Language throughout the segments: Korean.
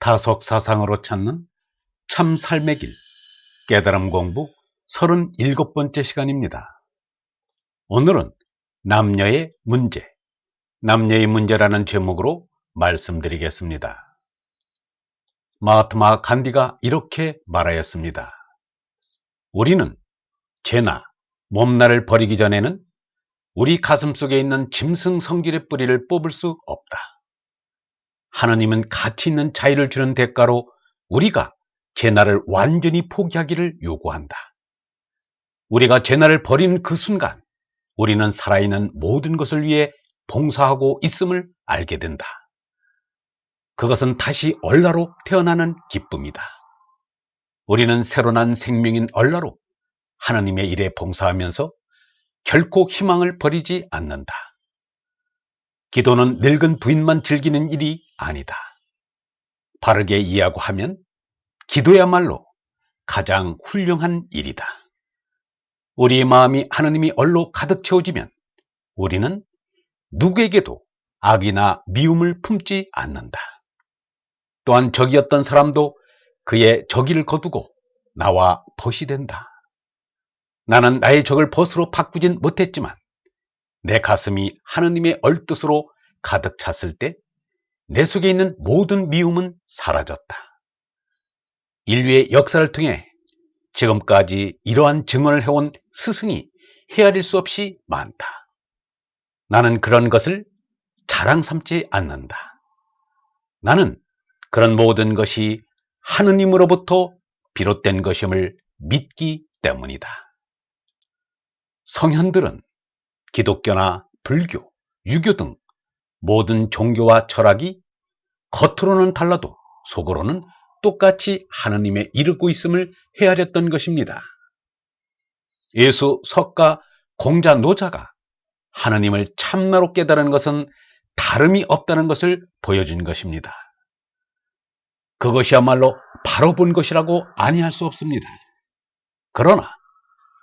다속사상으로 찾는 참 삶의 길, 깨달음 공부 37번째 시간입니다. 오늘은 남녀의 문제라는 제목으로 말씀드리겠습니다. 마하트마 간디가 이렇게 말하였습니다. 우리는 죄나 몸나를 버리기 전에는 우리 가슴 속에 있는 짐승 성질의 뿌리를 뽑을 수 없다. 하느님은 가치 있는 자유를 주는 대가로 우리가 죄나를 완전히 포기하기를 요구한다. 우리가 죄나를 버리는 그 순간 우리는 살아있는 모든 것을 위해 봉사하고 있음을 알게 된다. 그것은 다시 얼라로 태어나는 기쁨이다. 우리는 새로 난 생명인 얼라로 하나님의 일에 봉사하면서 결코 희망을 버리지 않는다. 기도는 늙은 부인만 즐기는 일이 아니다. 바르게 이해하고 하면 기도야말로 가장 훌륭한 일이다. 우리의 마음이 하나님이 얼로 가득 채워지면 우리는 누구에게도 악이나 미움을 품지 않는다. 또한 적이었던 사람도 그의 적의를 거두고 나와 벗이 된다. 나는 나의 적을 벗으로 바꾸진 못했지만 내 가슴이 하나님의 얼뜻으로 가득 찼을 때 내 속에 있는 모든 미움은 사라졌다. 인류의 역사를 통해 지금까지 이러한 증언을 해온 스승이 헤아릴 수 없이 많다. 나는 그런 것을 자랑 삼지 않는다. 나는 그런 모든 것이 하느님으로부터 비롯된 것임을 믿기 때문이다. 성현들은 기독교나 불교, 유교 등 모든 종교와 철학이 겉으로는 달라도 속으로는 똑같이 하느님에 이르고 있음을 헤아렸던 것입니다. 예수, 석가, 공자, 노자가 하느님을 참나로 깨달은 것은 다름이 없다는 것을 보여준 것입니다. 그것이야말로 바로 본 것이라고 아니할 수 없습니다. 그러나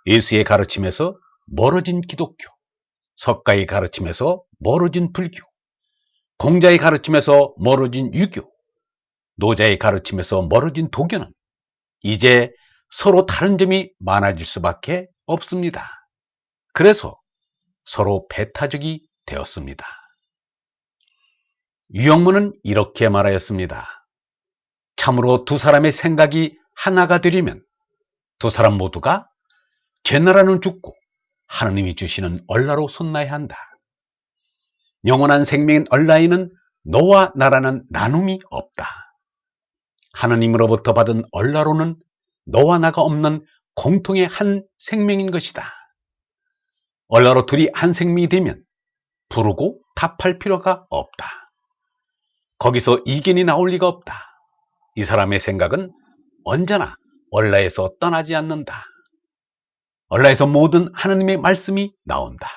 예수의 가르침에서 멀어진 기독교, 석가의 가르침에서 멀어진 불교, 공자의 가르침에서 멀어진 유교, 노자의 가르침에서 멀어진 도교는 이제 서로 다른 점이 많아질 수밖에 없습니다. 그래서 서로 배타적이 되었습니다. 유영문은 이렇게 말하였습니다. 참으로 두 사람의 생각이 하나가 되려면 두 사람 모두가 죄나라는 죽고 하느님이 주시는 얼라로 솟나야 한다. 영원한 생명인 얼라에는 너와 나라는 나눔이 없다. 하느님으로부터 받은 얼라로는 너와 나가 없는 공통의 한 생명인 것이다. 얼라로 둘이 한 생명이 되면 부르고 답할 필요가 없다. 거기서 이견이 나올 리가 없다. 이 사람의 생각은 언제나 얼라에서 떠나지 않는다. 얼라에서 모든 하느님의 말씀이 나온다.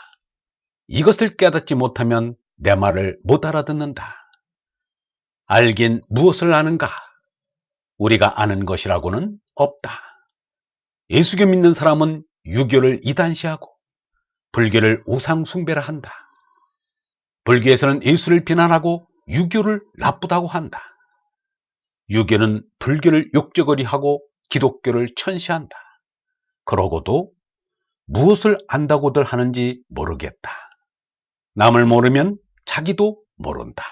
이것을 깨닫지 못하면 내 말을 못 알아듣는다. 알긴 무엇을 아는가? 우리가 아는 것이라고는 없다. 예수교 믿는 사람은 유교를 이단시하고 불교를 우상 숭배를 한다. 불교에서는 예수를 비난하고 유교를 나쁘다고 한다. 유교는 불교를 욕조거리하고 기독교를 천시한다. 그러고도 무엇을 안다고들 하는지 모르겠다. 남을 모르면 자기도 모른다.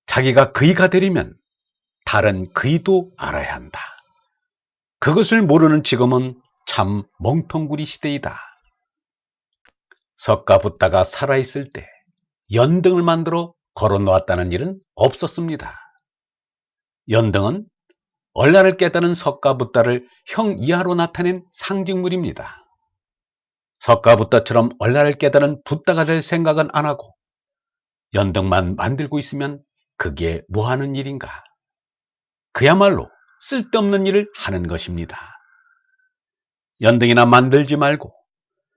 자기가 그이가 되려면 다른 그이도 알아야 한다. 그것을 모르는 지금은 참 멍텅구리 시대이다. 석가 붓다가 살아있을 때 연등을 만들어 걸어놓았다는 일은 없었습니다. 연등은 얼라를 깨달은 석가 붓다를 형 이하로 나타낸 상징물입니다. 석가 붓다처럼 얼라를 깨달은 붓다가 될 생각은 안 하고 연등만 만들고 있으면 그게 뭐하는 일인가? 그야말로 쓸데없는 일을 하는 것입니다. 연등이나 만들지 말고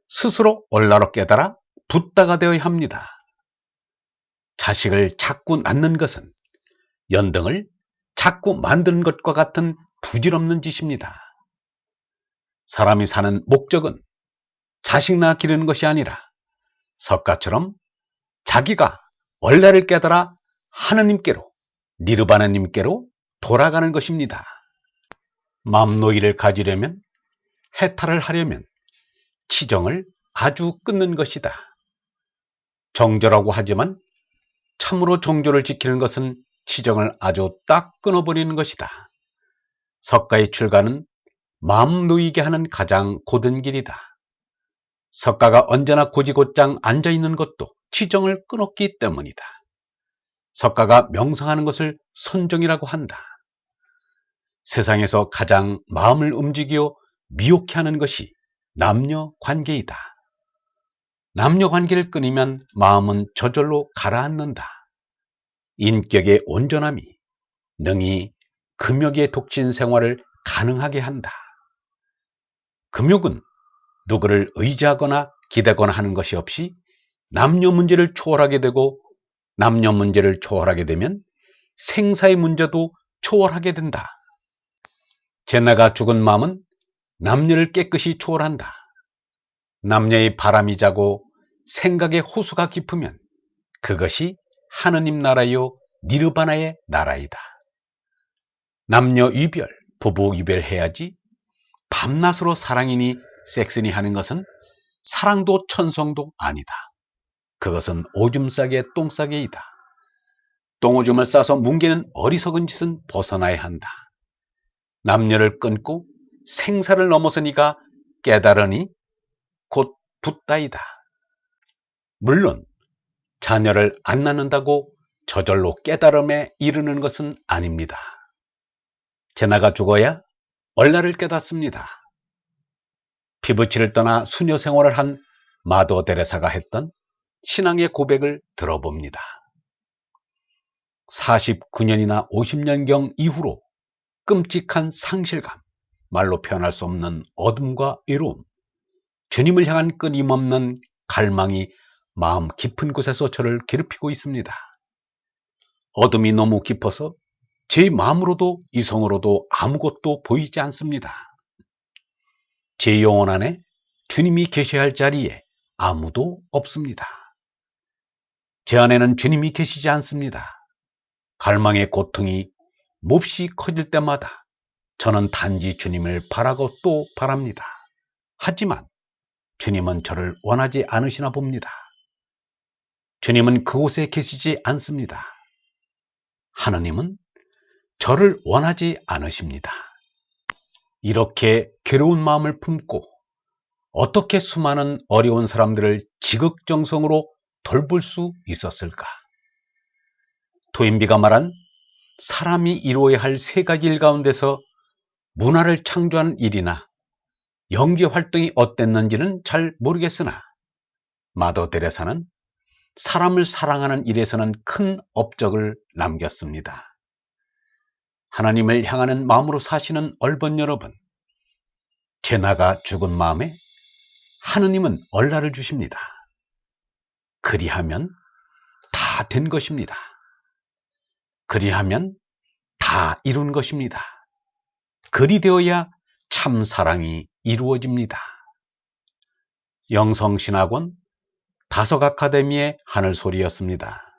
스스로 얼라로 깨달아 붓다가 되어야 합니다. 자식을 자꾸 낳는 것은 연등을 자꾸 만드는 것과 같은 부질없는 짓입니다. 사람이 사는 목적은 자식 낳아 기르는 것이 아니라 석가처럼 자기가 얼라를 깨달아 하느님께로 니르바나님께로 돌아가는 것입니다. 맘노이를 가지려면, 해탈을 하려면 치정을 아주 끊는 것이다. 정조라고 하지만 참으로 정조를 지키는 것은 치정을 아주 딱 끊어버리는 것이다. 석가의 출가는 마음 놓이게 하는 가장 고든 길이다. 석가가 언제나 고지곧장 앉아있는 것도 치정을 끊었기 때문이다. 석가가 명상하는 것을 선정이라고 한다. 세상에서 가장 마음을 움직여 미혹해 하는 것이 남녀 관계이다. 남녀 관계를 끊으면 마음은 저절로 가라앉는다. 인격의 온전함이 능히 금욕의 독신 생활을 가능하게 한다. 금욕은 누구를 의지하거나 기대거나 하는 것이 없이 남녀 문제를 초월하게 되고, 남녀 문제를 초월하게 되면 생사의 문제도 초월하게 된다. 제나가 죽은 마음은 남녀를 깨끗이 초월한다. 남녀의 바람이 자고 생각의 호수가 깊으면 그것이 하느님 나라요 니르바나의 나라이다. 남녀 이별, 부부 이별해야지 밤낮으로 사랑이니 섹스니 하는 것은 사랑도 천성도 아니다. 그것은 오줌 싸개 똥싸개이다. 똥오줌을 싸서 뭉개는 어리석은 짓은 벗어나야 한다. 남녀를 끊고 생사를 넘어서 네가 깨달으니 곧 붓다이다. 물론 자녀를 안 낳는다고 저절로 깨달음에 이르는 것은 아닙니다. 제나가 죽어야 얼라를 깨닫습니다. 피부치를 떠나 수녀 생활을 한 마더 데레사가 했던 신앙의 고백을 들어봅니다. 49년이나 50년경 이후로 끔찍한 상실감, 말로 표현할 수 없는 어둠과 외로움, 주님을 향한 끊임없는 갈망이 마음 깊은 곳에서 저를 괴롭히고 있습니다. 어둠이 너무 깊어서 제 마음으로도 이성으로도 아무것도 보이지 않습니다. 제 영혼 안에 주님이 계셔야 할 자리에 아무도 없습니다. 제 안에는 주님이 계시지 않습니다. 갈망의 고통이 몹시 커질 때마다 저는 단지 주님을 바라고 또 바랍니다. 하지만 주님은 저를 원하지 않으시나 봅니다. 주님은 그곳에 계시지 않습니다. 하느님은 저를 원하지 않으십니다. 이렇게 괴로운 마음을 품고 어떻게 수많은 어려운 사람들을 지극정성으로 돌볼 수 있었을까? 토인비가 말한 사람이 이루어야 할 세 가지 일 가운데서 문화를 창조하는 일이나 연기 활동이 어땠는지는 잘 모르겠으나 마더 데레사는 사람을 사랑하는 일에서는 큰 업적을 남겼습니다. 하나님을 향하는 마음으로 사시는 얼번 여러분, 제나가 죽은 마음에 하느님은 얼라를 주십니다. 그리하면 다 된 것입니다. 그리하면 다 이룬 것입니다. 그리 되어야 참 사랑이 이루어집니다. 영성신학원 다석아카데미의 하늘소리였습니다.